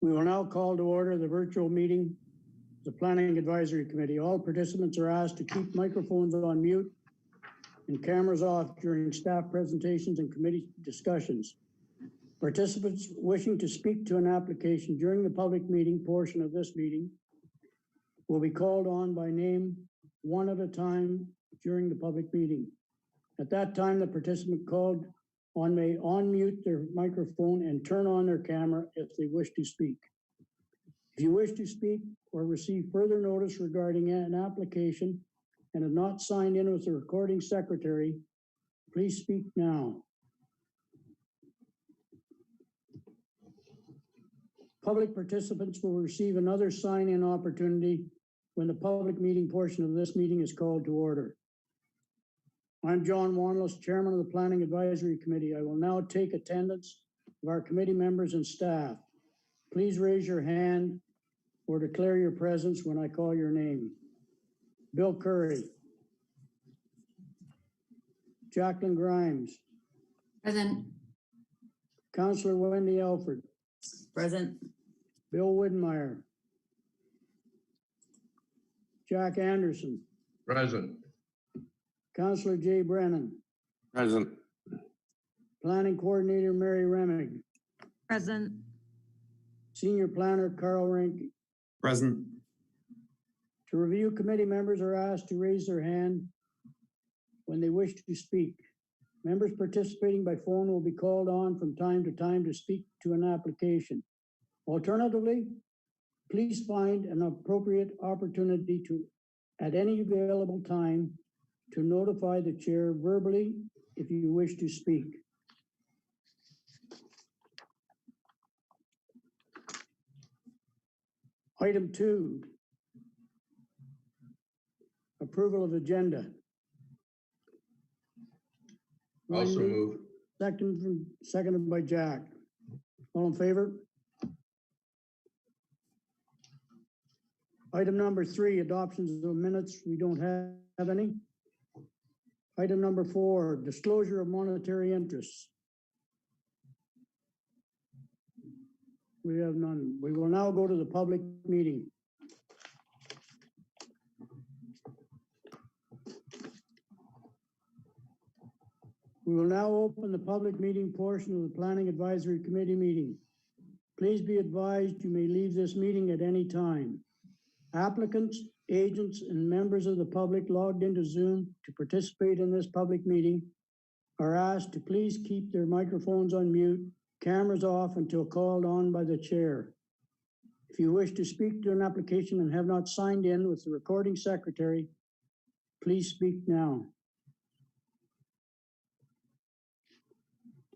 We will now call to order the virtual meeting of the Planning Advisory Committee. All participants are asked to keep microphones on mute and cameras off during staff presentations and committee discussions. Participants wishing to speak to an application during the public meeting portion of this meeting will be called on by name one at a time during the public meeting. At that time, the participant called on may unmute their microphone and turn on their camera if they wish to speak. If you wish to speak or receive further notice regarding an application and have not signed in with the recording secretary, please speak now. Public participants will receive another sign-in opportunity when the public meeting portion of this meeting is called to order. I'm John Wanless, Chairman of the Planning Advisory Committee. I will now take attendance of our committee members and staff. Please raise your hand or declare your presence when I call your name. Bill Curry. Jacqueline Grimes. Present. Councillor Wendy Alford. Present. Bill Widmeyer. Jack Anderson. Present. Councillor Jay Brennan. Present. Planning Coordinator Mary Remig. Present. Senior Planner Carl Reinke. Present. To review, committee members are asked to raise their hand when they wish to speak. Members participating by phone will be called on from time to time to speak to an application. Alternatively, please find an appropriate opportunity to, at any available time, to notify the chair verbally if you wish to speak. Item 2, approval of agenda. Also Wendy, move. Seconded by Jack. All in favor? Item number 3, adoptions of minutes. We don't have any. Item number 4, disclosure of monetary interests. We have none. We will now go to the public meeting. We will now open the public meeting portion of the Planning Advisory Committee meeting. Please be advised you may leave this meeting at any time. Applicants, agents, and members of the public logged into Zoom to participate in this public meeting are asked to please keep their microphones on mute, cameras off until called on by the chair. If you wish to speak to an application and have not signed in with the recording secretary, please speak now.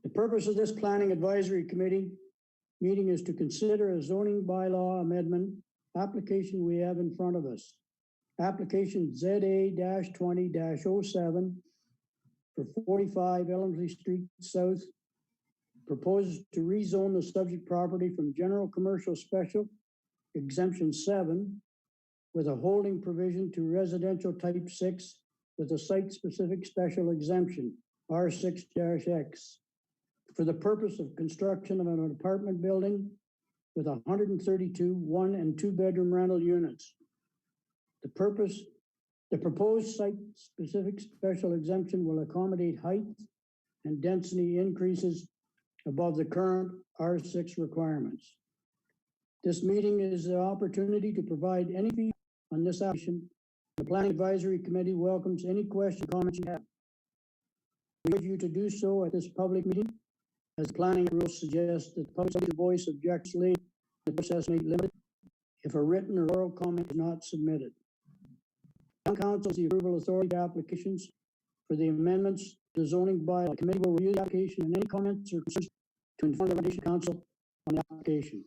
The purpose of this Planning Advisory Committee meeting is to consider a zoning bylaw amendment application we have in front of us. Application ZA-20-07 for 45 Elmsley Street South proposes to rezone the subject property from general commercial special exemption 7 with a holding provision to residential type 6 with a site specific special exemption R6-X for the purpose of construction of an apartment building with 132 1- and 2-bedroom rental units. The proposed site-specific special exemption will accommodate height and density increases above the current R6 requirements. This meeting is the opportunity to provide any feedback on this application. The Planning Advisory Committee welcomes any questions or comments you have. We urge you to do so at this public meeting, as planning rules suggest that the public voice objects later, the process may be limited if a written or oral comment is not submitted. Town Council is the approval authority to applications for the amendments to the zoning bylaw. The committee will review the application and any comments or concerns to inform the Foundation Council on the application.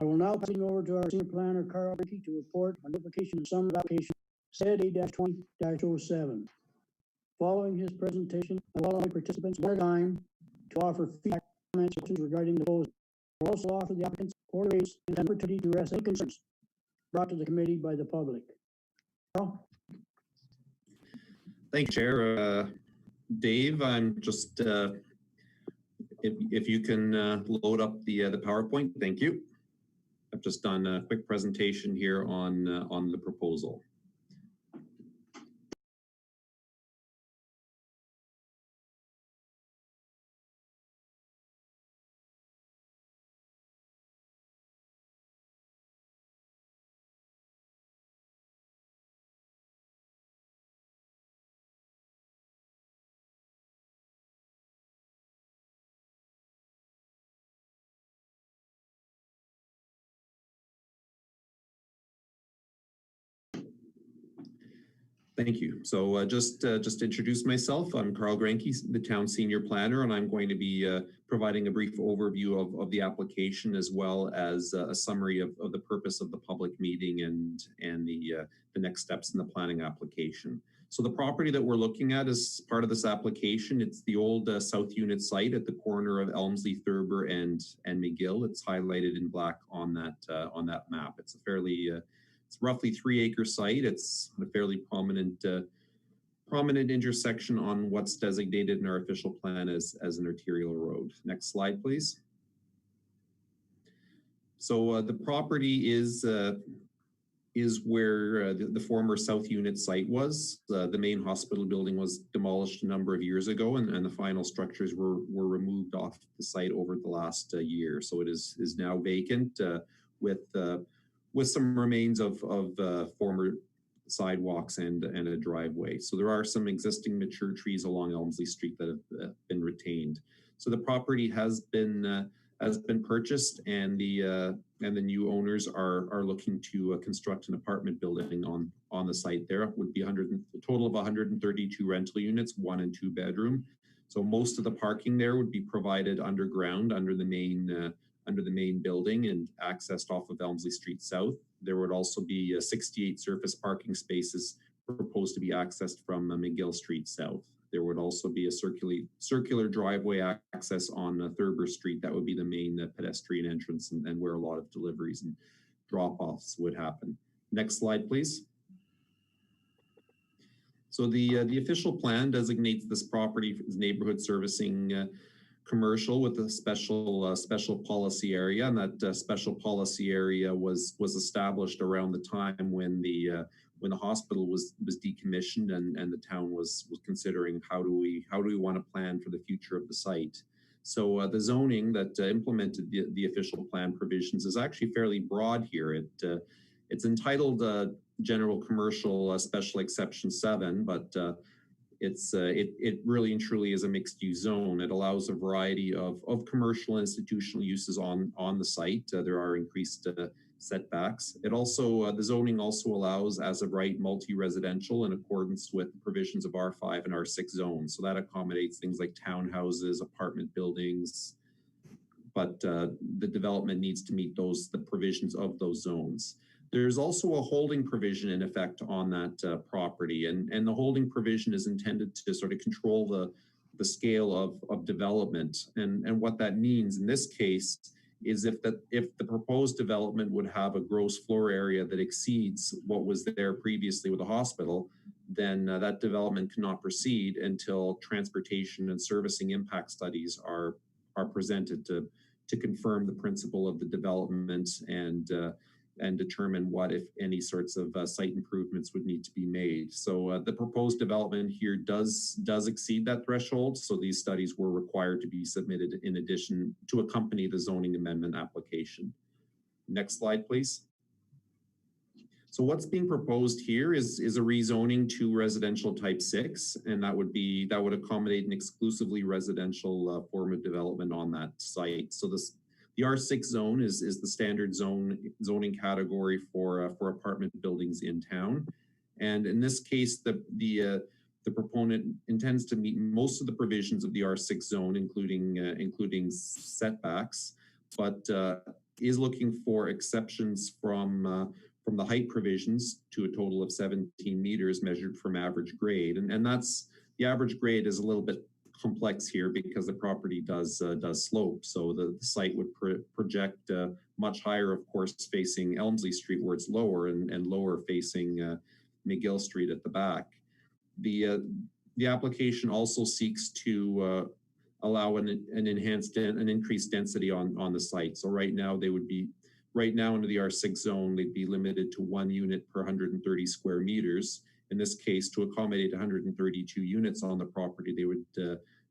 I will now pass it over to our Senior Planner, Carl Reinke, to report on notification of some application ZA-20-07. Following his presentation, I will allow participants one at a time to offer feedback, comments, or questions regarding the proposal. We'll also offer the applicants or raise an opportunity to address any concerns brought to the committee by the public. Carl? Thank you, Chair. Dave, I'm just If you can load up the PowerPoint, thank you. I've just done a quick presentation here on the proposal. Thank you. So just to introduce myself, I'm Carl Granke, the town senior planner, and I'm going to be providing a brief overview of the application as well as a summary of the purpose of the public meeting and the next steps in the planning application. So the property that we're looking at as part of this application, it's the old South Unit site at the corner of Elmsley, Thurber, and McGill. It's highlighted in black on that map. It's a fairly it's roughly 3-acre site. It's a fairly prominent intersection on what's designated in our official plan as an arterial road. Next slide, please. So the property is where the former South Unit site was. The main hospital building was demolished a number of years ago, and the final structures were removed off the site over the last year. So it is now vacant with some remains of former sidewalks and a driveway. So there are some existing mature trees along Elmsley Street that have been retained. So the property has been purchased, and the new owners are looking to construct an apartment building on the site. There would be a total of 132 rental units, 1 and 2 bedroom. So most of the parking there would be provided underground under the main building and accessed off of Elmsley Street South. There would also be 68 surface parking spaces proposed to be accessed from McGill Street South. There would also be a circular driveway access on Thurber Street. That would be the main pedestrian entrance and where a lot of deliveries and drop-offs would happen. Next slide, please. So the official plan designates this property as neighborhood servicing commercial with a special policy area, and that special policy area was established around the time when the hospital was decommissioned and the town was considering how do we want to plan for the future of the site. So the zoning that implemented the official plan provisions is actually fairly broad here. It's entitled General Commercial Special Exception 7, but it really and truly is a mixed-use zone. It allows a variety of commercial and institutional uses on the site. There are increased setbacks. It also the zoning also allows as of right multi-residential in accordance with the provisions of R5 and R6 zones. So that accommodates things like townhouses, apartment buildings, but the development needs to meet the provisions of those zones. There's also a holding provision in effect on that property, and the holding provision is intended to sort of control the scale of development. And what that means in this case is if the proposed development would have a gross floor area that exceeds what was there previously with the hospital, then that development cannot proceed until transportation and servicing impact studies are presented to confirm the principle of the development and determine what, if any, sorts of site improvements would need to be made. So the proposed development here does exceed that threshold. So these studies were required to be submitted in addition to accompany the zoning amendment application. Next slide, please. So what's being proposed here is a rezoning to residential type 6, and that would accommodate an exclusively residential form of development on that site. So the R6 zone is the standard zoning category for apartment buildings in town, and in this case, the proponent intends to meet most of the provisions of the R6 zone, including setbacks, but is looking for exceptions from the height provisions to a total of 17 meters measured from average grade, and that's the average grade is a little bit complex here because the property does slope. So the site would project much higher, of course, facing Elmsley Street where it's lower and lower facing McGill Street at the back. The application also seeks to allow an increased density on the site. So right now under the R6 zone, they'd be limited to 1 unit per 130 square meters. In this case, to accommodate 132 units on the property,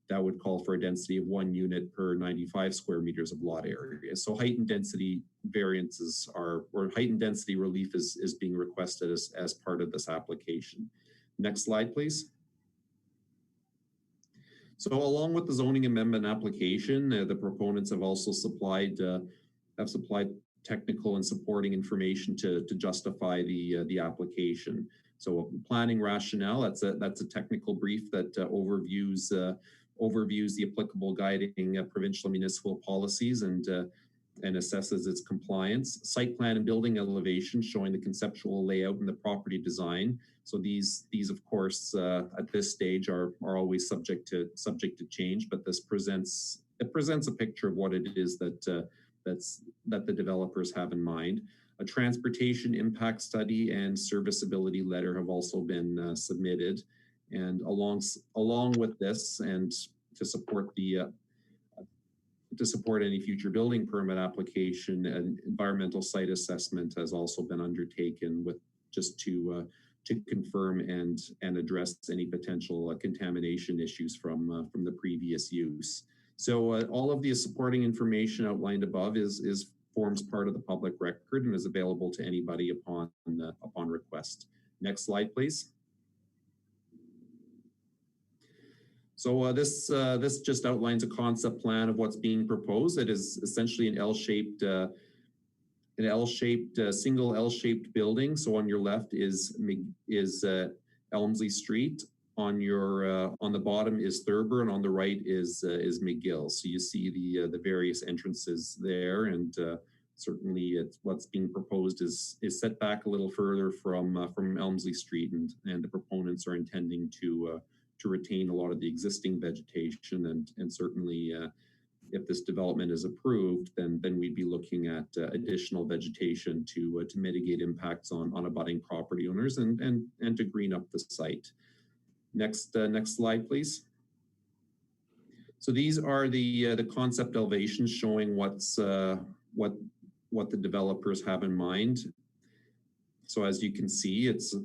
that would call for a density of 1 unit per 95 square meters of lot area. So heightened density variances or heightened density relief is being requested as part of this application. Next slide, please. So along with the zoning amendment application, the proponents have also supplied technical and supporting information to justify the application. So planning rationale, that's a technical brief that overviews the applicable guiding provincial municipal policies and assesses its compliance. Site plan and building elevation showing the conceptual layout and the property design. So these of course at this stage are always subject to change, but this presents a picture of what it is that the developers have in mind. A transportation impact study and serviceability letter have also been submitted, and along with this, and to support any future building permit application, an environmental site assessment has also been undertaken with just to confirm and address any potential contamination issues from the previous use. So all of the supporting information outlined above forms part of the public record and is available to anybody upon request. Next slide, please. So this just outlines a concept plan of what's being proposed. It is essentially an L-shaped single L-shaped building. So on your left is Elmsley Street. On the bottom is Thurber, and on the right is McGill. So you see the various entrances there, and certainly what's being proposed is set back a little further from Elmsley Street, and the proponents are intending to retain a lot of the existing vegetation, and certainly if this development is approved, then we'd be looking at additional vegetation to mitigate impacts on abutting property owners and to green up the site. Next slide, please. So these are the concept elevations showing what the developers have in mind. So as you can see, it's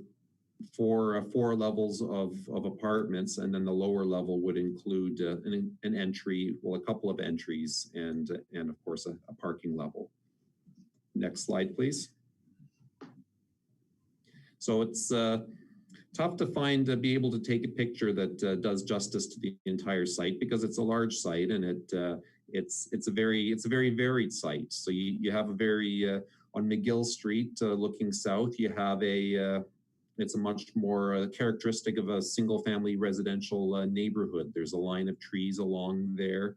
four levels of apartments, and then the lower level would include an entry, well, a couple of entries, and of course a parking level. Next slide, please. So it's tough to be able to take a picture that does justice to the entire site, because it's a large site, and it's a very varied site. So you have a very on McGill Street looking south, you have it's a much more characteristic of a single family residential neighborhood. There's a line of trees along there.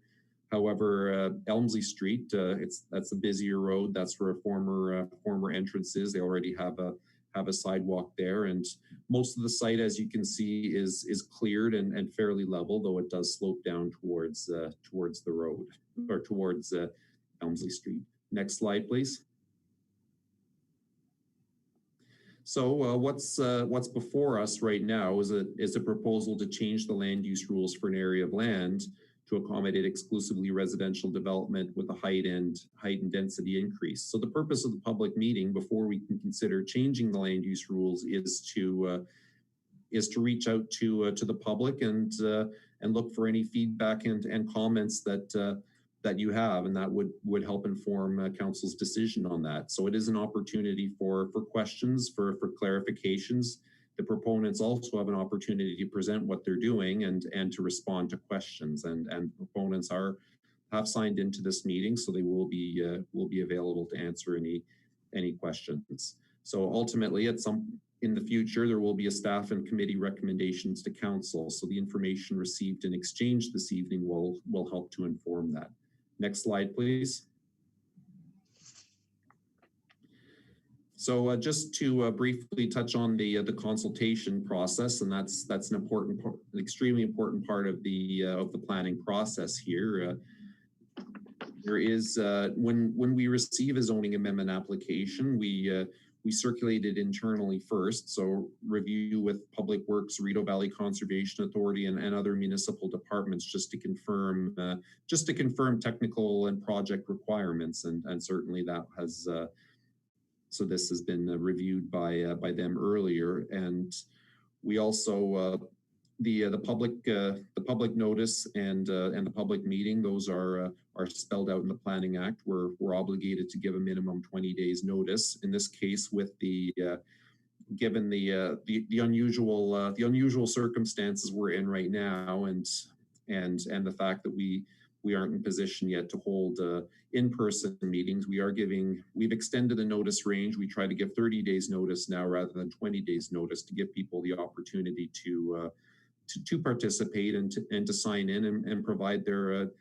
However, Elmsley Street, that's a busier road. That's where a former entrance is. They already have a sidewalk there, and most of the site, as you can see, is cleared and fairly level, though it does slope down towards the road, or towards Elmsley Street. Next slide, please. So what's before us right now is a proposal to change the land use rules for an area of land to accommodate exclusively residential development with a height and density increase. So the purpose of the public meeting, before we can consider changing the land use rules, is to reach out to the public and look for any feedback and comments that you have, and that would help inform council's decision on that. So it is an opportunity for questions, for clarifications. The proponents also have an opportunity to present what they're doing and to respond to questions. And proponents have signed into this meeting, so they will be available to answer any questions. So ultimately, in the future, there will be a staff and committee recommendations to council. So the information received in exchange this evening will help to inform that. Next slide, please. So just to briefly touch on the consultation process, and that's an important, extremely important part of the planning process here. There is when we receive a zoning amendment application, we we circulated internally first. So review with Public Works, Rideau Valley Conservation Authority, and other municipal departments just to confirm technical and project requirements. And certainly that has, so this has been reviewed by them earlier. And we also, the public notice and the public meeting, those are spelled out in the Planning Act. We're obligated to give a minimum 20 days notice. In this case, with the given the unusual circumstances we're in right now, and the fact that we aren't in position yet to hold in-person meetings, we've extended the notice range. We try to give 30 days notice now rather than 20 days notice to give people the opportunity to participate and to sign in and provide their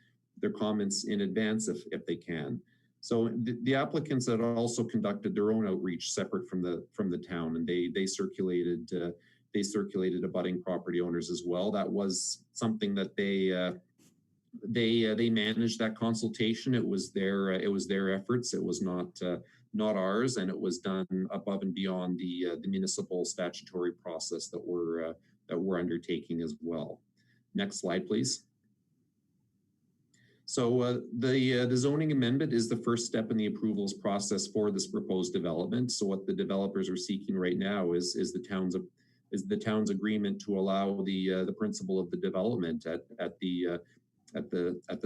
comments in advance if they can. So the applicants had also conducted their own outreach separate from the town, and they circulated abutting property owners as well. That was something that they managed that consultation. It was their efforts. It was not ours, and it was done above and beyond the municipal statutory process that we're undertaking as well. Next slide, please. So the zoning amendment is the first step in the approvals process for this proposed development. So what the developers are seeking right now is the town's agreement to allow the principle of the development at the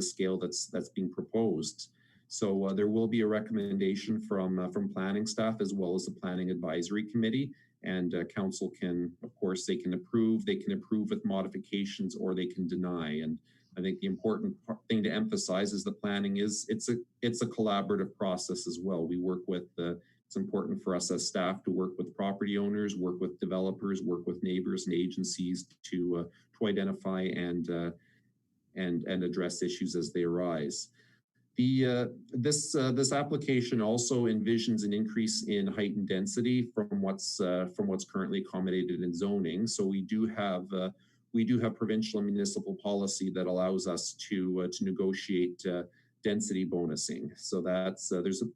scale that's being proposed. So there will be a recommendation from planning staff as well as the planning advisory committee. And council can, of course, they can approve with modifications, or they can deny. And I think the important thing to emphasize is the planning it's a collaborative process as well. We work with it's important for us as staff to work with property owners, work with developers, work with neighbors and agencies to identify and address issues as they arise. This application also envisions an increase in height and density from what's currently accommodated in zoning. So we do have provincial and municipal policy that allows us to negotiate density bonusing. So that's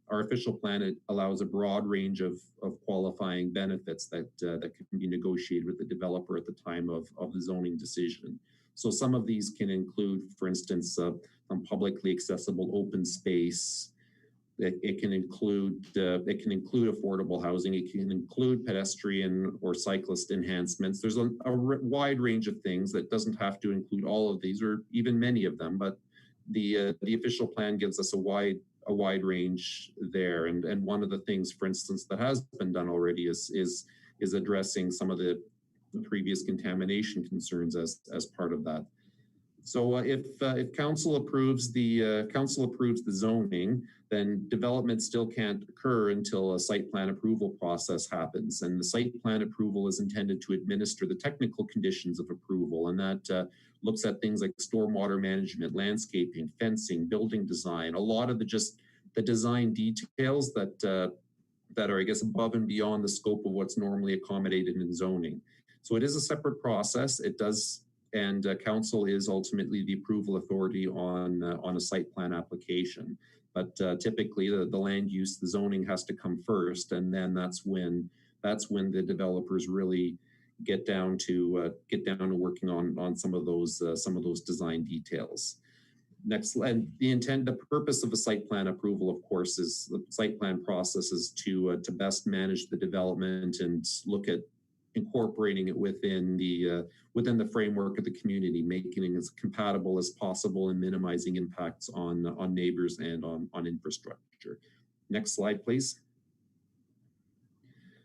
our official plan. It allows a broad range of qualifying benefits that can be negotiated with the developer at the time of the zoning decision. So some of these can include, for instance, publicly accessible open space. It can include affordable housing. It can include pedestrian or cyclist enhancements. There's a wide range of things that doesn't have to include all of these or even many of them, but the official plan gives us a wide range there. And one of the things, for instance, that has been done already is addressing some of the previous contamination concerns as part of that. So if council approves the zoning, then development still can't occur until a site plan approval process happens. And the site plan approval is intended to administer the technical conditions of approval, and that looks at things like stormwater management, landscaping, fencing, building design, a lot of the design details that are, I guess, above and beyond the scope of what's normally accommodated in zoning. So it is a separate process. It does. And council is ultimately the approval authority on a site plan application. But typically the land use, the zoning has to come first, and then that's when the developers really get down to working on some of those design details. Next, and the purpose of a site plan approval, of course, is the site plan process is to best manage the development and look at incorporating it within the framework of the community, making it as compatible as possible and minimizing impacts on neighbors and on infrastructure. Next slide, please.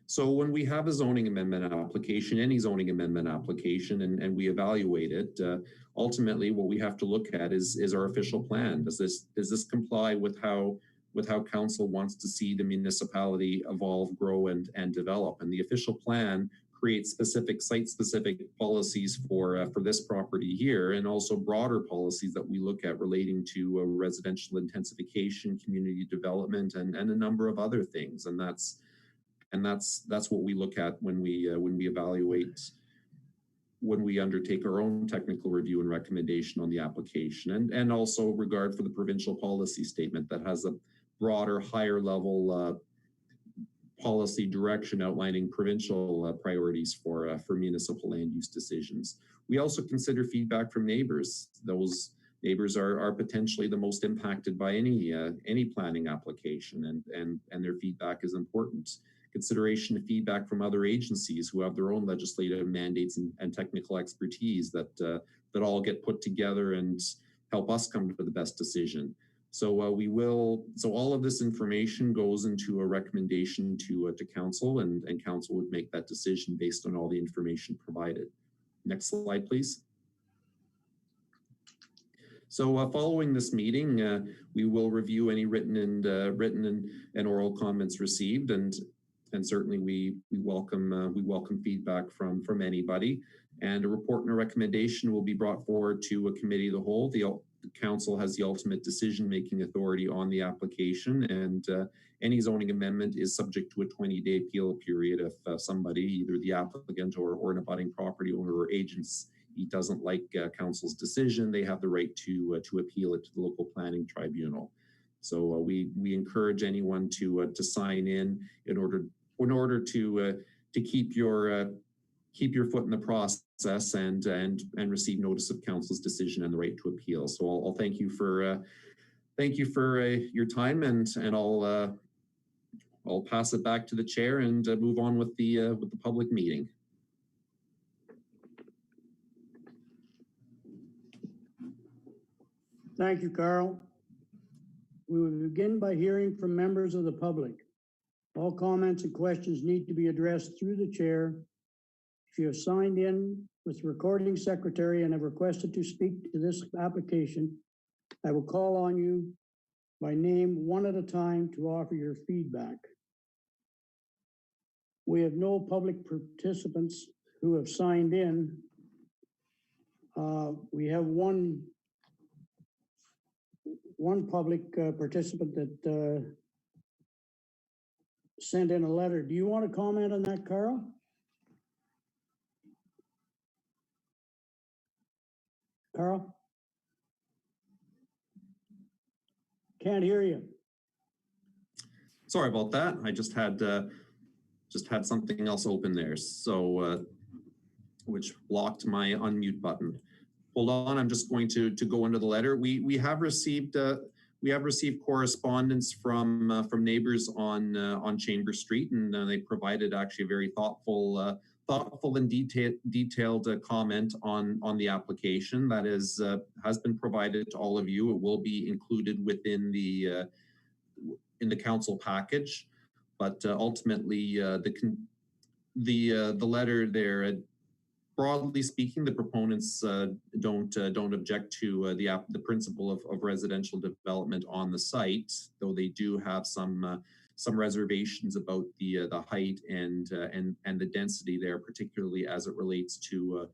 So when we have a zoning amendment application, any zoning amendment application, and we evaluate it, ultimately what we have to look at is our official plan. Does this comply with how council wants to see the municipality evolve, grow, and develop? And the official plan create site-specific policies for this property here, and also broader policies that we look at relating to residential intensification, community development, and a number of other things. And that's what we look at when we evaluate, when we undertake our own technical review and recommendation on the application, and also regard for the provincial policy statement that has a broader, higher level policy direction outlining provincial priorities for municipal land use decisions. We also consider feedback from neighbors. Those neighbors are potentially the most impacted by any planning application, and their feedback is important. Consideration of feedback from other agencies who have their own legislative mandates and technical expertise that all get put together and help us come to the best decision. So so all of this information goes into a recommendation to council, and council would make that decision based on all the information provided. Next slide, please. So following this meeting, we will review any written and oral comments received, and certainly we welcome feedback from anybody. And a report and a recommendation will be brought forward to a committee of the whole. The council has the ultimate decision-making authority on the application, and any zoning amendment is subject to a 20-day appeal period if somebody, either the applicant or an abutting property owner or agents, he doesn't like council's decision, they have the right to appeal it to the local planning tribunal. So we encourage anyone to sign in order to keep your foot in the process and receive notice of council's decision and the right to appeal. So I'll thank you for your time, and I'll pass it back to the chair and move on with the public meeting. Thank you, Carl. We will begin by hearing from members of the public. All comments and questions need to be addressed through the chair. If you have signed in with the recording secretary and have requested to speak to this application, I will call on you by name one at a time to offer your feedback. We have no public participants who have signed in. We have one public participant that sent in a letter. Do you want to comment on that, Carl? Carl? Can't hear you. Sorry about that. I just had something else open there, so which blocked my unmute button. Hold on, I'm just going to go into the letter. We have received correspondence from neighbors on Chamber Street, and they provided actually a very thoughtful and detailed comment on the application that has been provided to all of you. It will be included within the council package, but ultimately the letter there. Broadly speaking, the proponents don't object to the principle of residential development on the site, though they do have some reservations about the height and the density there, particularly as it relates to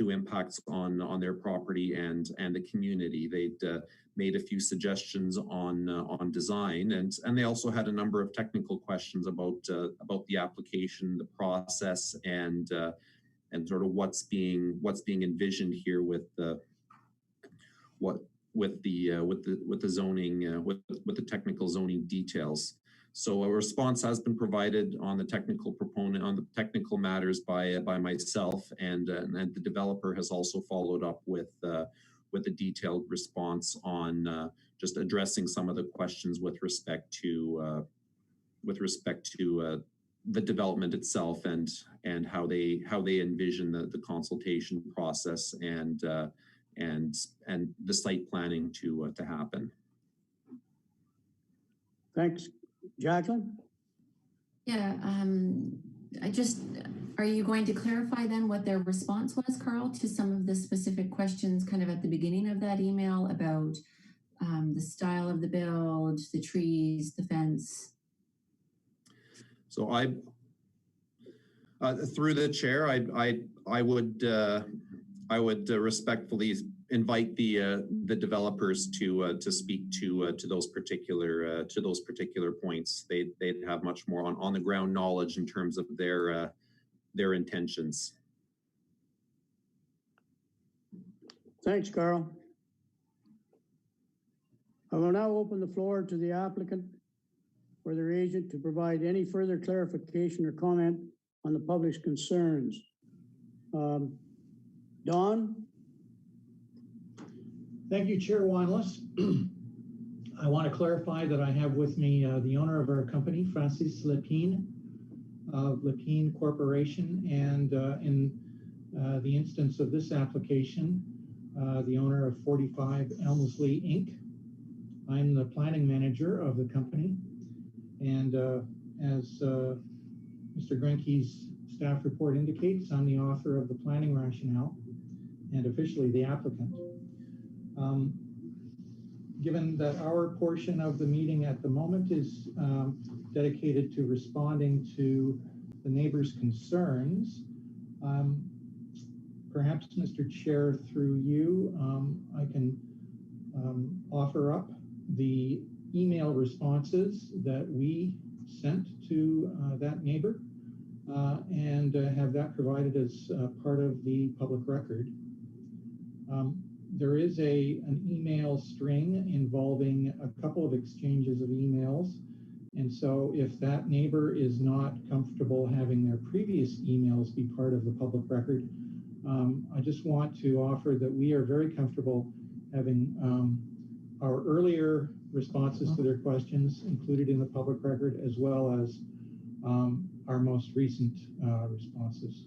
impacts on their property and the community. They'd made a few suggestions on design, and they also had a number of technical questions about the application, the process, and sort of what's being envisioned here with the zoning, with the technical zoning details. So a response has been provided on the technical matters by myself, and the developer has also followed up with a detailed response on just addressing some of the questions with respect to the development itself and how they envision the consultation process and the site planning to happen. Thanks. Jacqueline? Yeah, are you going to clarify then what their response was, Carl, to some of the specific questions kind of at the beginning of that email about the style of the build, the trees, the fence? So through the chair, I would respectfully invite the developers to speak to those particular points. They'd have much more on the ground knowledge in terms of their intentions. Thanks, Carl. I will now open the floor to the applicant or their agent to provide any further clarification or comment on the public's concerns. Don? Thank you, Chair Weinless. I want to clarify that I have with me the owner of our company, Francis Lepine of Lepine Corporation, and in the instance of this application, the owner of 45 Elmsley Inc. I'm the planning manager of the company, and as Mr. Grenke's staff report indicates, I'm the author of the planning rationale and officially the applicant. Given that our portion of the meeting at the moment is dedicated to responding to the neighbors' concerns, perhaps, Mr. Chair, through you, I can offer up the email responses that we sent to that neighbor and have that provided as part of the public record. There is an email string involving a couple of exchanges of emails. And so if that neighbor is not comfortable having their previous emails be part of the public record, I just want to offer that we are very comfortable having our earlier responses to their questions included in the public record, as well as our most recent responses.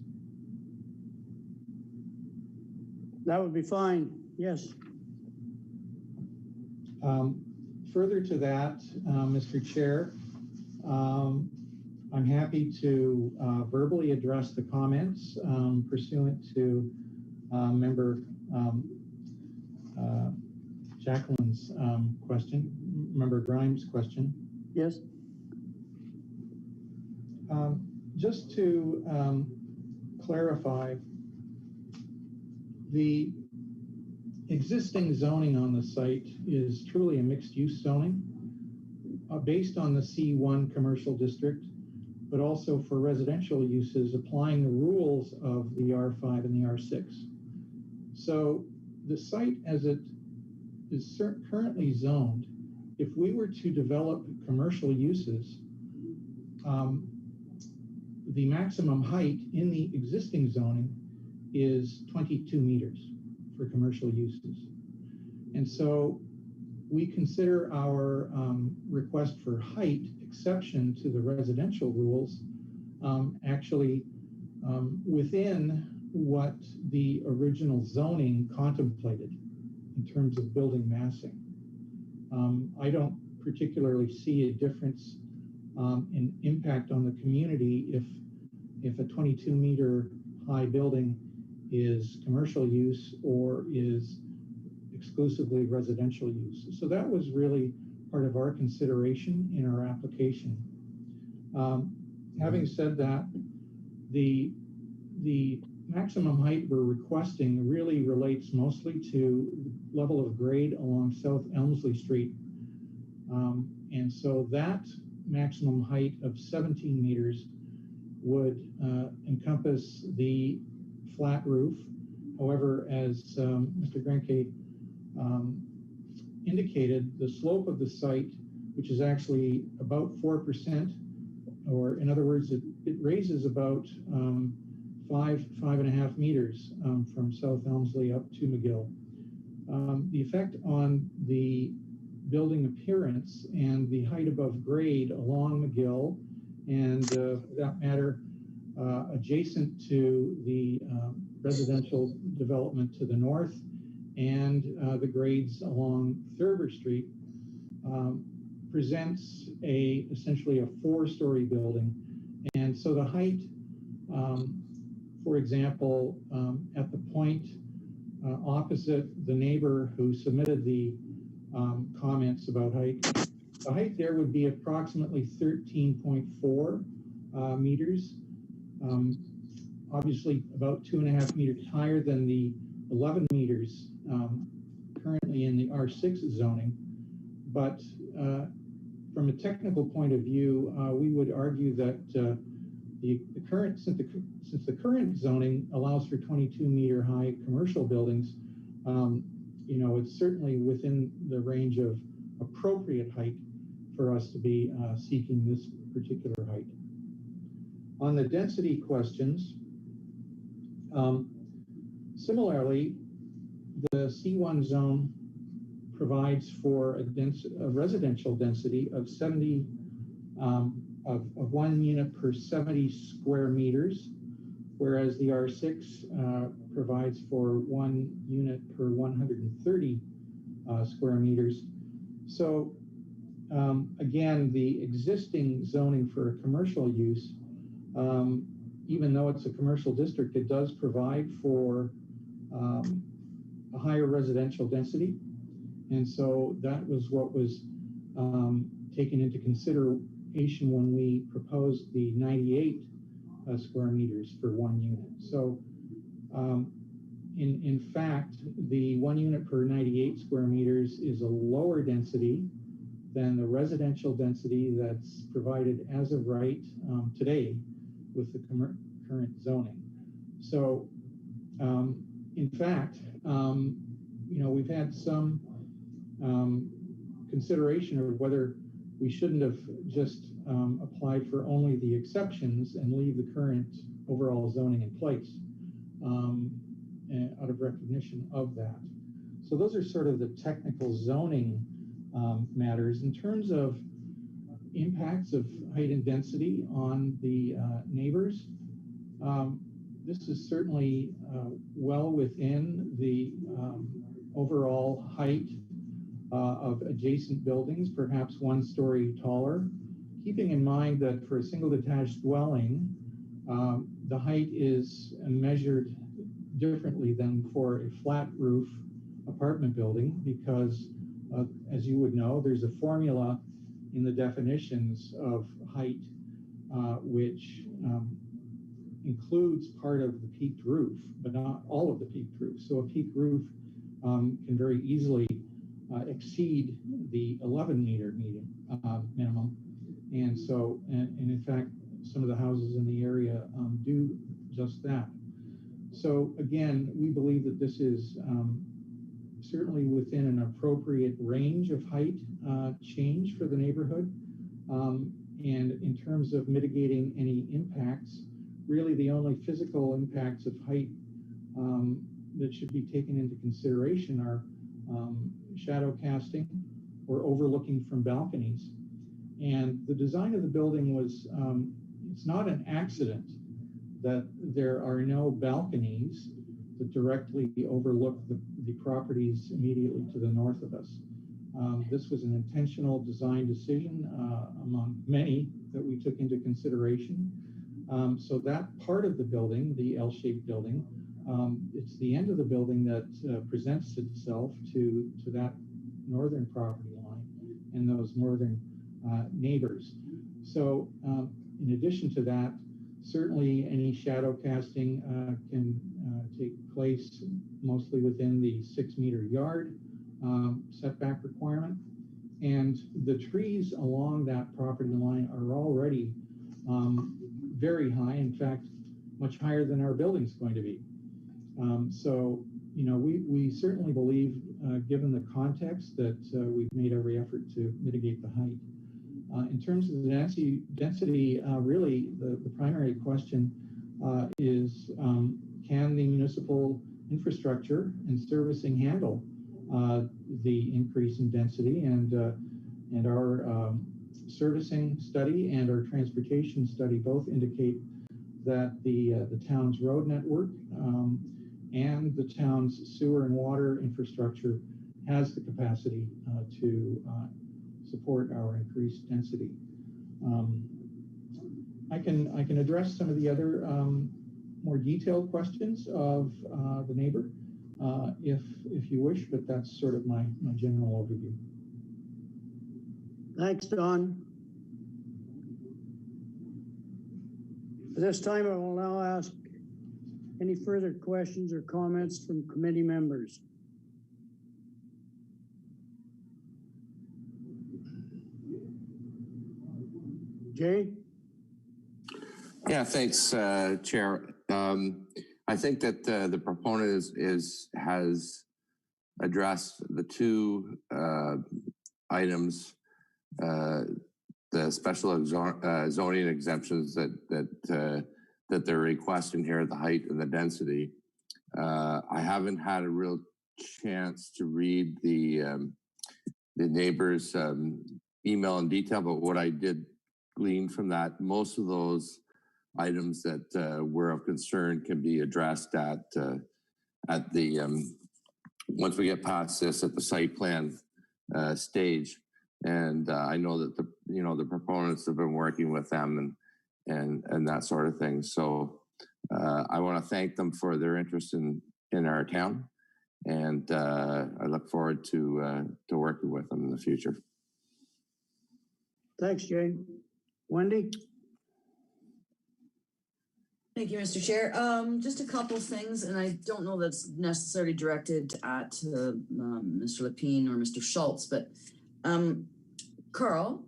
That would be fine. Yes. Further to that, Mr. Chair, I'm happy to verbally address the comments pursuant to member Jacqueline's question, member Grimes' question. Yes. Just to clarify, the existing zoning on the site is truly a mixed-use zoning based on the C1 commercial district, but also for residential uses applying the rules of the R5 and the R6. So the site as it is currently zoned, if we were to develop commercial uses, the maximum height in the existing zoning is 22 meters for commercial uses. And so we consider our request for height exception to the residential rules actually within what the original zoning contemplated in terms of building massing. I don't particularly see a difference in impact on the community if a 22-meter high building is commercial use or is exclusively residential use. So that was really part of our consideration in our application. Having said that, the maximum height we're requesting really relates mostly to level of grade along South Elmsley Street. And so that maximum height of 17 meters would encompass the flat roof. However, as Mr. Grenke indicated, the slope of the site, which is actually about 4%, or in other words, it raises about 5.5 meters from South Elmsley up to McGill. The effect on the building appearance and the height above grade along McGill, and for that matter, adjacent to the residential development to the north, and the grades along Thurber Street presents essentially a 4-story building. And so the height, for example, at the point opposite the neighbor who submitted the comments about height, the height there would be approximately 13.4 meters. Obviously about 2.5 meters higher than the 11 meters currently in the R6 zoning. But from a technical point of view, we would argue that since the current zoning allows for 22-meter high commercial buildings, it's certainly within the range of appropriate height for us to be seeking this particular height. On the density questions, similarly, the C1 zone provides for a residential density of 70 of 1 unit per 70 square meters, whereas the R6 provides for 1 unit per 130 square meters. So again, the existing zoning for a commercial use, even though it's a commercial district, it does provide for a higher residential density. And so that was what was taken into consideration when we proposed the 98 square meters for 1 unit. So in fact, the 1 unit per 98 square meters is a lower density than the residential density that's provided as of right today with the current zoning. So in fact, we've had some consideration of whether we shouldn't have just applied for only the exceptions and leave the current overall zoning in place out of recognition of that. So those are sort of the technical zoning matters. In terms of impacts of height and density on the neighbors, this is certainly well within the overall height of adjacent buildings, perhaps 1 story taller, keeping in mind that for a single detached dwelling, the height is measured differently than for a flat roof apartment building, because as you would know, there's a formula in the definitions of height which includes part of the peaked roof, but not all of the peaked roof. So a peaked roof can very easily exceed the 11 meter minimum. And so, and in fact, some of the houses in the area do just that. So again, we believe that this is certainly within an appropriate range of height change for the neighborhood. And in terms of mitigating any impacts, really the only physical impacts of height that should be taken into consideration are shadow casting or overlooking from balconies. And the design of the building was, it's not an accident that there are no balconies that directly overlook the properties immediately to the north of us. This was an intentional design decision among many that we took into consideration. So that part of the building, the L-shaped building, it's the end of the building that presents itself to that northern property line and those northern neighbors. So in addition to that, certainly any shadow casting can take place mostly within the 6 meter yard setback requirement. And the trees along that property line are already very high, in fact, much higher than our building's going to be. So, we certainly believe, given the context, that we've made every effort to mitigate the height. In terms of the density, really the primary question is, can the municipal infrastructure and servicing handle the increase in density? And our servicing study and our transportation study both indicate that the town's road network and the town's sewer and water infrastructure has the capacity to support our increased density. I can address some of the other more detailed questions of the neighbor if you wish, but that's sort of my general overview. Thanks, Don. At this time, I will now ask any further questions or comments from committee members. Jay? Yeah, thanks, Chair. I think that the proponent has addressed the two items the special zoning exemptions that they're requesting here, the height and the density. I haven't had a real chance to read the neighbor's email in detail, but what I did glean from that, most of those items that were of concern can be addressed at the once we get past this at the site plan stage. And I know that the proponents have been working with them and that sort of thing. So I want to thank them for their interest in our town, and I look forward to working with them in the future. Thanks, Jane. Wendy? Thank you, Mr. Chair. Just a couple things, and I don't know that's necessarily directed at Mr. Lapine or Mr. Schultz, but Carl,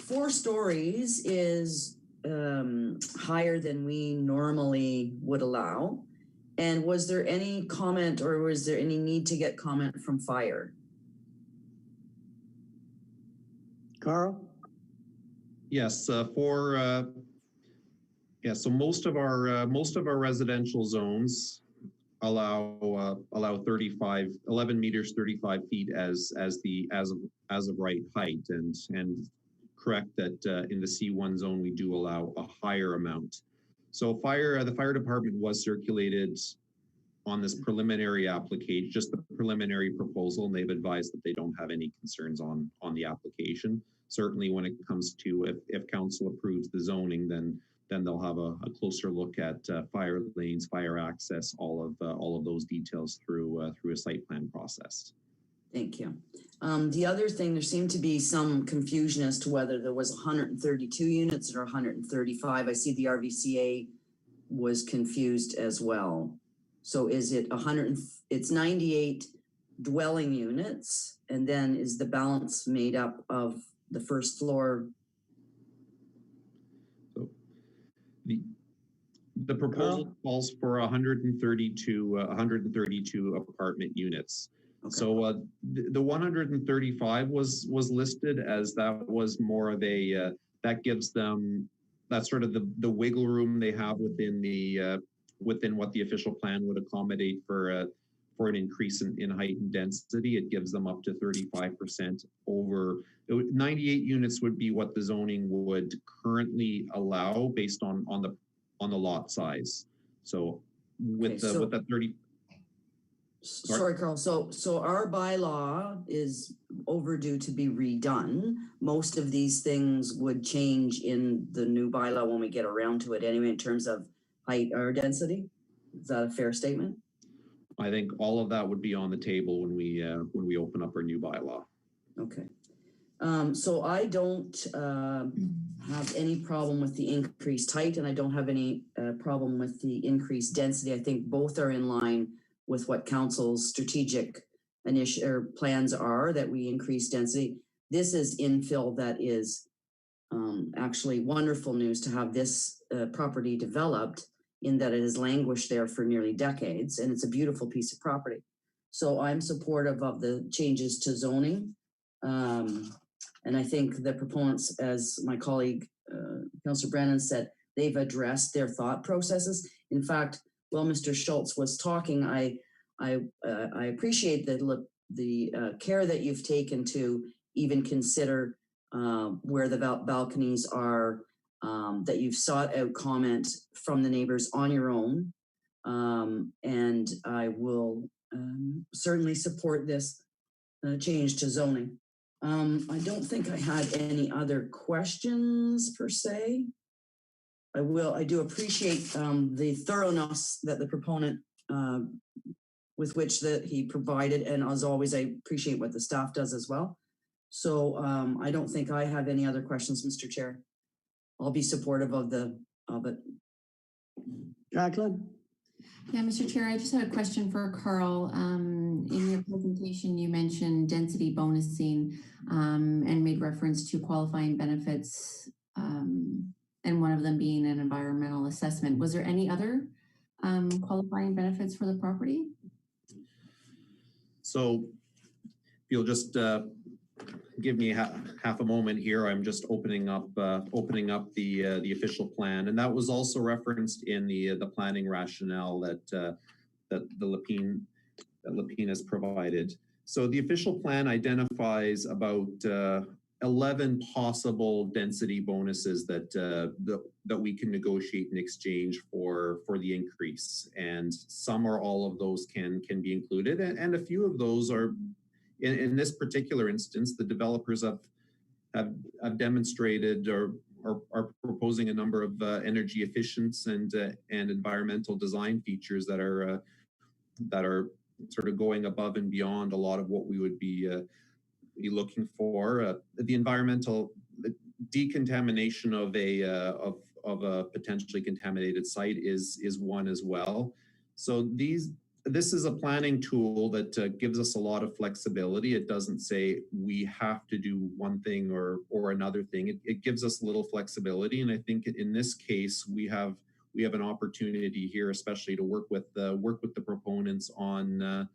4 stories is higher than we normally would allow. And was there any comment, or was there any need to get comment from fire? Carl? Yes, so most of our residential zones allow 11 meters, 35 feet as of right height, and correct that in the C1 zone we do allow a higher amount. So the fire department was circulated on this preliminary application, just the preliminary proposal, and they've advised that they don't have any concerns on the application. Certainly when it comes to if council approves the zoning, then they'll have a closer look at fire lanes, fire access, all of those details through a site plan process. Thank you. The other thing, there seemed to be some confusion as to whether there was 132 units or 135. I see the RVCA was confused as well. So is it it's 98 dwelling units, and then is the balance made up of the first floor? So the proposal calls for 132 apartment units. Okay. So the 135 was listed as that was more of a that gives them that's sort of the wiggle room they have within the within what the official plan would accommodate for an increase in height and density. It gives them up to 35% over. 98 units would be what the zoning would currently allow based on the lot size. So with that 30. Sorry, Carl. So our bylaw is overdue to be redone. Most of these things would change in the new bylaw when we get around to it anyway, in terms of height or density. Is that a fair statement? I think all of that would be on the table when we open up our new bylaw. Okay. So I don't have any problem with the increased height, and I don't have any problem with the increased density. I think both are in line with what council's strategic plans are, that we increase density. This is infill that is actually wonderful news to have this property developed, in that it has languished there for nearly decades, and it's a beautiful piece of property. So I'm supportive of the changes to zoning. And I think the proponents, as my colleague, Councillor Brennan said, they've addressed their thought processes. In fact, while Mr. Schultz was talking, I appreciate the care that you've taken to even consider where the balconies are, that you've sought out comment from the neighbors on your own. And I will certainly support this change to zoning. I don't think I had any other questions per se. I do appreciate the thoroughness that the proponent with which that he provided, and as always, I appreciate what the staff does as well. So I don't think I have any other questions, Mr. Chair. I'll be supportive of it. Jacqueline? Yeah, Mr. Chair, I just had a question for Carl. In your presentation, you mentioned density bonusing and made reference to qualifying benefits, and one of them being an environmental assessment. Was there any other qualifying benefits for the property? So if you'll just give me half a moment here. I'm just opening up the official plan, and that was also referenced in the planning rationale that Lapine has provided. So the official plan identifies about 11 possible density bonuses that we can negotiate in exchange for the increase, and some or all of those can be included, and a few of those are. In this particular instance, the developers have demonstrated or are proposing a number of energy efficiency and environmental design features that are sort of going above and beyond a lot of what we would be looking for. The environmental decontamination of a potentially contaminated site is one as well. So this is a planning tool that gives us a lot of flexibility. It doesn't say we have to do one thing or another thing. It gives us a little flexibility, and I think in this case we have an opportunity here, especially to work with the proponents on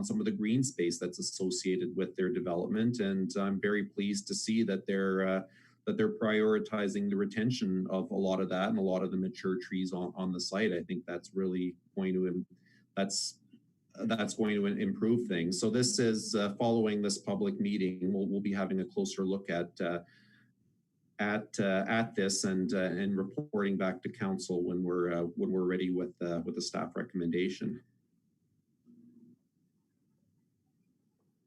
some of the green space that's associated with their development. And I'm very pleased to see that they're prioritizing the retention of a lot of that and a lot of the mature trees on the site. I think that's really going to improve things. So this is following this public meeting. We'll be having a closer look at this and reporting back to council when we're ready with the staff recommendation.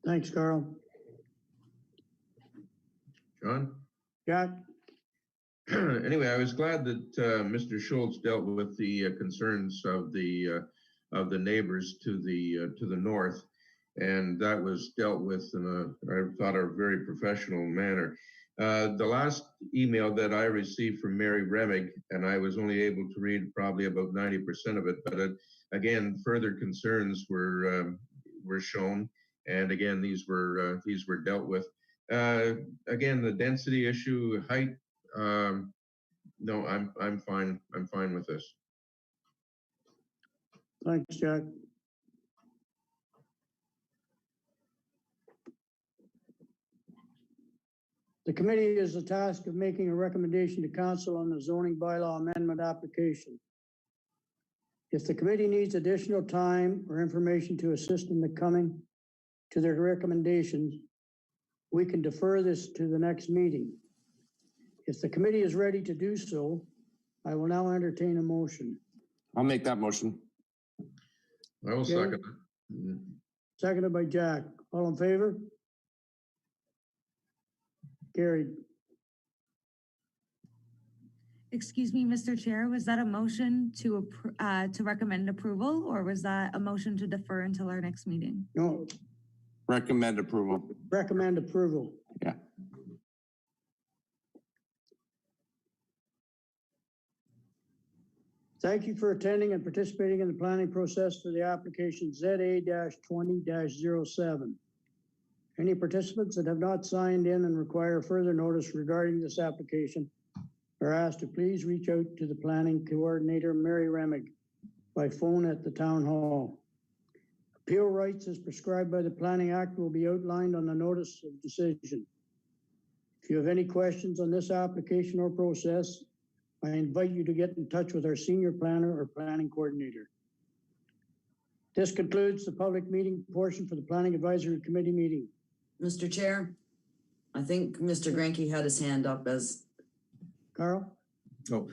Thanks, Carl. John? Jack? Anyway, I was glad that Mr. Schultz dealt with the concerns of the neighbors to the north, and that was dealt with in I thought, a very professional manner. The last email that I received from Mary Remig, and I was only able to read probably about 90% of it, but again, further concerns were shown, and again, these were dealt with. Again, the density issue, height. No, I'm fine. I'm fine with this. Thanks, Jack. The committee is the task of making a recommendation to council on the zoning bylaw amendment application. If the committee needs additional time or information to assist in the coming to their recommendations, we can defer this to the next meeting. If the committee is ready to do so, I will now entertain a motion. I'll make that motion. I will Okay. second that. Seconded by Jack. All in favor? Carried. Excuse me, Mr. Chair, was that a motion to recommend approval, or was that a motion to defer until our next meeting? No, Recommend approval. recommend approval. Yeah. Thank you for attending and participating in the planning process for the application ZA-20-07. Any participants that have not signed in and require further notice regarding this application are asked to please reach out to the planning coordinator, Mary Remig, by phone at the town hall. Appeal rights as prescribed by the Planning Act will be outlined on the notice of decision. If you have any questions on this application or process, I invite you to get in touch with our senior planner or planning coordinator. This concludes the public meeting portion for the Planning Advisory Committee meeting. Mr. Chair, I think Mr. Granke had his hand up as. Carl? Oh,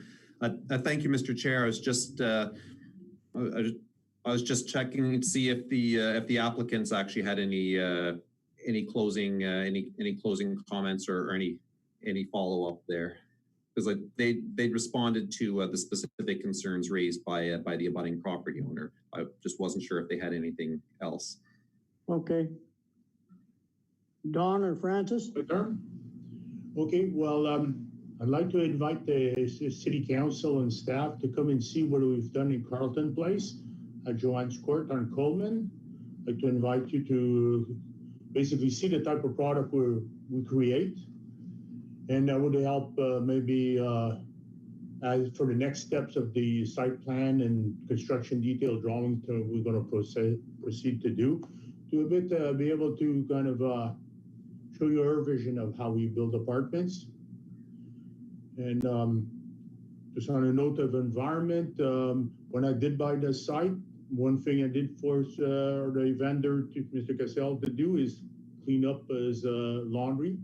thank you, Mr. Chair. I was just checking to see if the applicants actually had any closing comments or any follow up there, because they responded to the specific concerns raised by the abutting property owner. I just wasn't sure if they had anything else. Okay. Don or Francis? Okay, well, I'd like to invite the city council and staff to come and see what we've done in Carlton Place at Joanne's Court on Coleman. I'd like to invite you to basically see the type of product we create. And that would help maybe as for the next steps of the site plan and construction detail drawing we're going to proceed to do, to a bit be able to kind of show you her vision of how we build apartments. And just on a note of environment, when I did buy the site, one thing I did force the vendor, to Mr. Cassell, to do is clean up his laundry.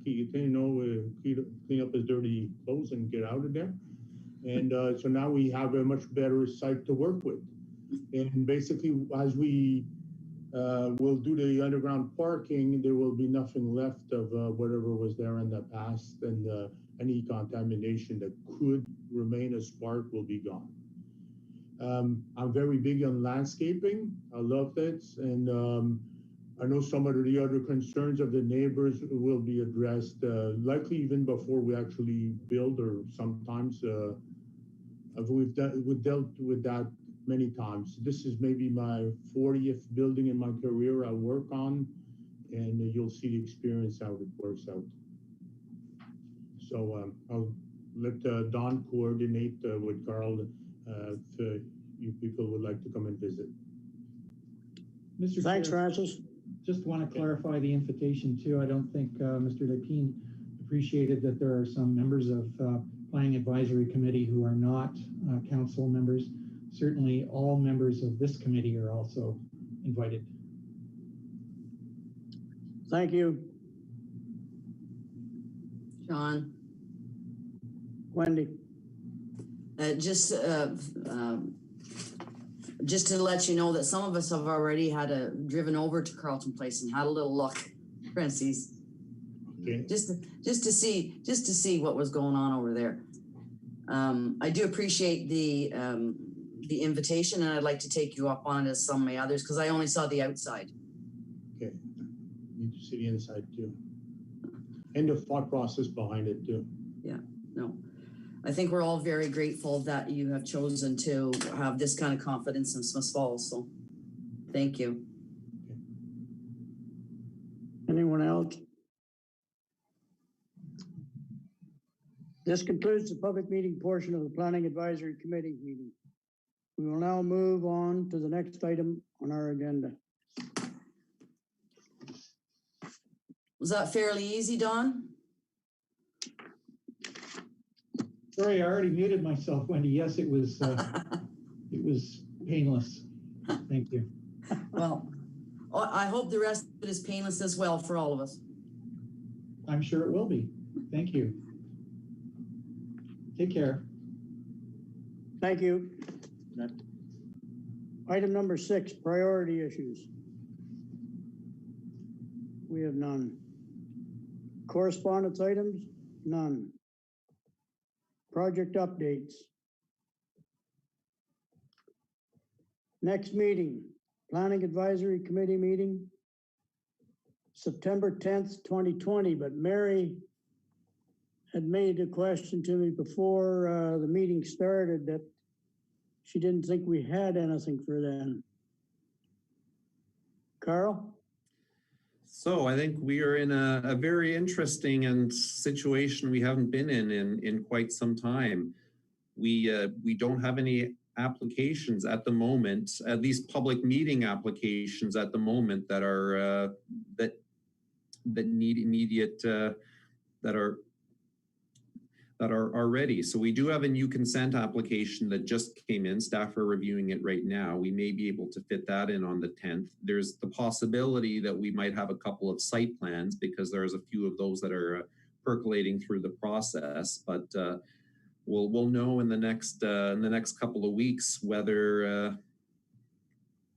Clean up his dirty clothes and get out of there. And so now we have a much better site to work with. And basically, as we will do the underground parking, there will be nothing left of whatever was there in the past, and any contamination that could remain as spark will be gone. I'm very big on landscaping. I love that. And I know some of the other concerns of the neighbors will be addressed, likely even before we actually build, or sometimes we've dealt with that many times. This is maybe my 40th building in my career I work on, and you'll see the experience how it works out. So I'll let Don coordinate with Carl if you people would like to come and visit. Mr. Thanks, Chair, Francis. just want to clarify the invitation too. I don't think Mr. Lepine appreciated that there are some members of Planning Advisory Committee who are not council members. Certainly all members of this committee are also invited. Thank you, John. Wendy. Just to let you know that some of us have already driven over to Carleton Place and had a little look, Francis. Okay. Just to see what was going on over there. I do appreciate the invitation, and I'd like to take you up on it as some of my others, because I only saw the outside. Okay. Need to see the inside too. And the thought process behind it too. Yeah, no. I think we're all very grateful that you have chosen to have this kind of confidence in Smith Falls. So thank you. Anyone else? This concludes the public meeting portion of the Planning Advisory Committee meeting. We will now move on to the next item on our agenda. Was that fairly easy, Don? Sorry, I already muted myself, Wendy. Yes, it was painless. Thank you. Well, I hope the rest of it is painless as well for all of us. I'm sure it will be. Thank you. Take care. Thank you. Item number 6, priority issues. We have none. Correspondence items, none. Project updates. Next meeting, Planning Advisory Committee meeting, September 10th, 2020, but Mary had made a question to me before the meeting started that she didn't think we had anything for then. Carl? So I think we are in a very interesting and situation we haven't been in quite some time. We don't have any applications at the moment, at least public meeting applications at the moment that are that need immediate that are ready. So we do have a new consent application that just came in. Staff are reviewing it right now. We may be able to fit that in on the 10th. There's the possibility that we might have a couple of site plans because there's a few of those that are percolating through the process. But we'll know in the next couple of weeks whether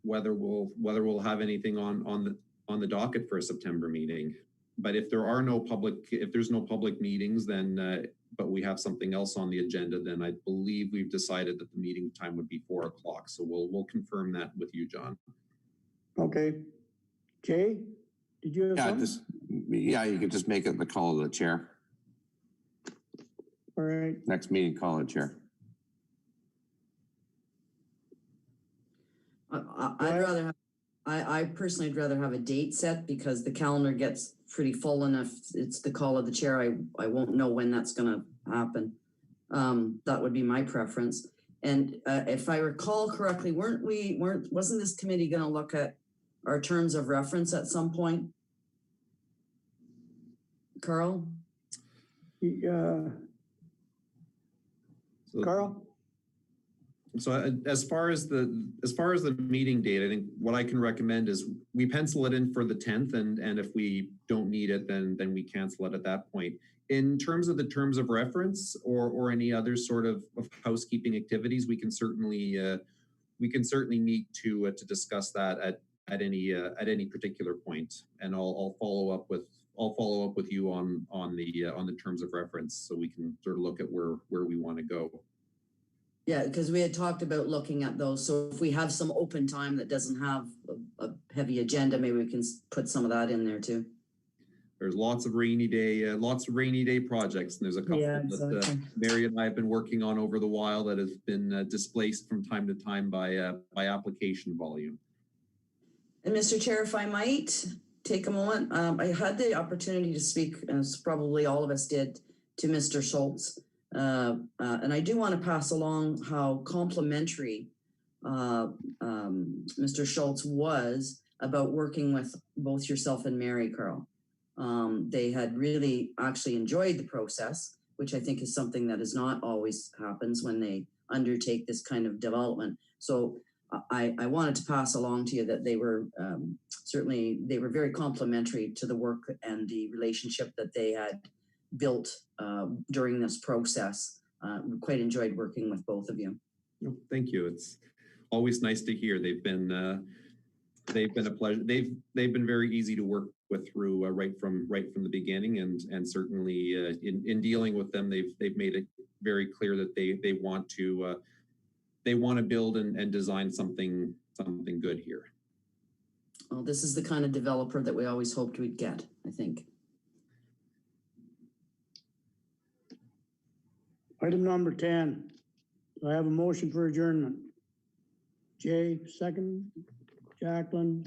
we'll have anything on the docket for a September meeting. But if there's no public meetings, then but we have something else on the agenda, then I believe we've decided that the meeting time would be 4 o'clock. So we'll confirm that with you, John. Okay. Jay, did you have something? You could just make it the call of the chair. All right. Next meeting, call of the chair. I personally would rather have a date set because the calendar gets pretty full, and if it's the call of the chair, I won't know when that's going to happen. That would be my preference. And if I recall correctly, wasn't this committee going to look at our terms of reference at some point? Carl? Uh, So- Carl? So as far as the meeting date, I think what I can recommend is we pencil it in for the 10th, and if we don't need it, then we cancel it at that point. In terms of the terms of reference or any other sort of housekeeping activities, we can certainly meet to discuss that at any particular point, and I'll follow up with you on the terms of reference, so we can sort of look at where we want to go. Yeah, because we had talked about looking at those. So if we have some open time that doesn't have a heavy agenda, maybe we can put some of that in there too. There's lots of rainy day projects, and there's a couple Yeah, that exactly. Mary and I have been working on over the while that have been displaced from time to time by application volume. And Mr. Chair, if I might take a moment, I had the opportunity to speak, as probably all of us did, to Mr. Schultz. And I do want to pass along how complimentary Mr. Schultz was about working with both yourself and Mary, Carl. They had really actually enjoyed the process, which I think is something that is not always happens when they undertake this kind of development. So I wanted to pass along to you that they were certainly, they were very complimentary to the work and the relationship that they had built during this process. We quite enjoyed working with both of you. Oh, thank you. It's always nice to hear. They've been a pleasure. They've been very easy to work with through right from the beginning, and certainly in dealing with them, they've made it very clear that they want to build and design something good here. Well, this is the kind of developer that we always hoped we'd get, I think. Item number 10. Do I have a motion for adjournment? Jay, second. Jacqueline,